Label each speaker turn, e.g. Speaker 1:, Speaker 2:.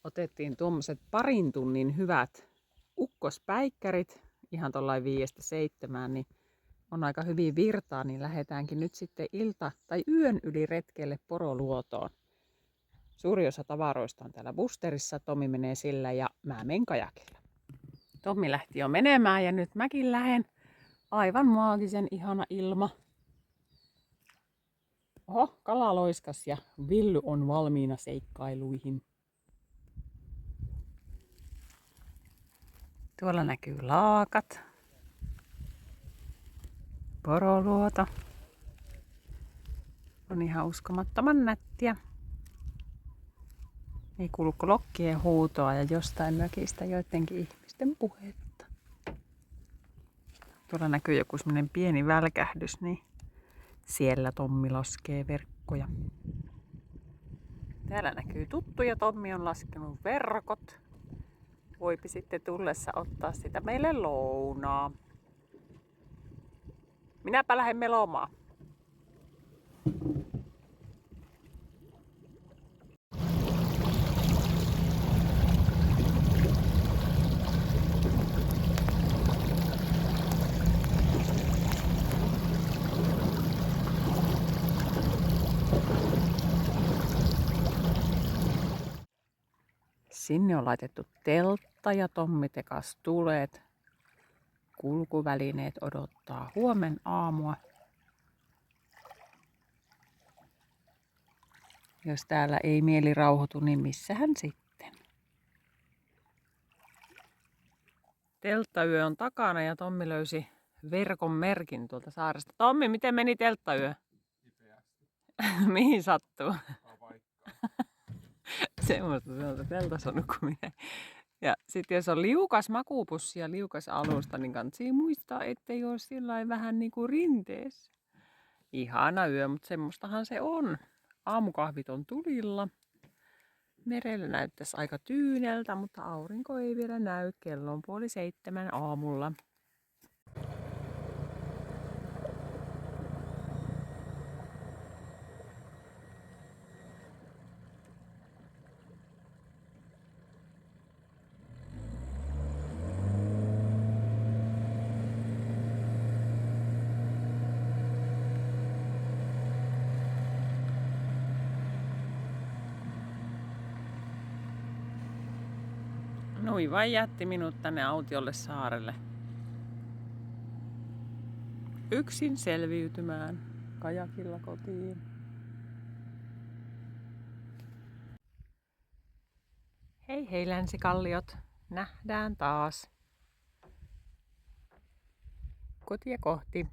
Speaker 1: Otettiin tuommoiset parin tunnin hyvät ukkospäikkärit, ihan tuollain 5-7, niin on aika hyvin virtaa, niin lähdetäänkin nyt sitten tai yön yli retkelle Poroluotoon. Suuri osa tavaroista on täällä Busterissa, Tommi menee sillä ja mä menen kajakilla. Tommi lähti jo menemään ja nyt mäkin lähden. Aivan maagisen ihana ilma. Oho, kala loiskas ja Villy on valmiina seikkailuihin. Tuolla näkyy laakat. Poroluoto. On ihan uskomattoman nättiä. Ei kuulu klokkien huutoa ja jostain mökistä joidenkin ihmisten puhetta. Tuolla näkyy joku semmonen pieni välkähdys, niin siellä Tommi laskee verkkoja. Täällä näkyy tuttuja. Tommi on laskenut verkot. Voipi sitten tullessa ottaa sitä meille lounaa. Minäpä lähden melomaan. Sinne on laitettu teltta ja Tommi tekas tulet. Kulkuvälineet odottaa huomen aamua. Jos täällä ei mieli rauhoitu, niin missähän sitten? Telttayö on takana ja Tommi löysi verkon merkin tuolta saaresta. Tommi, miten meni telttayö? Mihin sattuu? Semmoista se on teltasonukkuminen. Ja sitten jos on liukas makuupussi ja liukas alusta, niin kannattaa muistaa, ettei ole sillä vähän niin kuin rinteessä. Ihana yö, mutta semmoistahan se on. Aamukahvit on tulilla. Merellä näyttäisi aika tyyneltä, mutta aurinko ei vielä näy. Kello on 6:30 aamulla. Nui vain jätti minut tänne autiolle saarelle. Yksin selviytymään kajakilla kotiin. Hei hei länsikalliot, nähdään taas. Kotia kohti.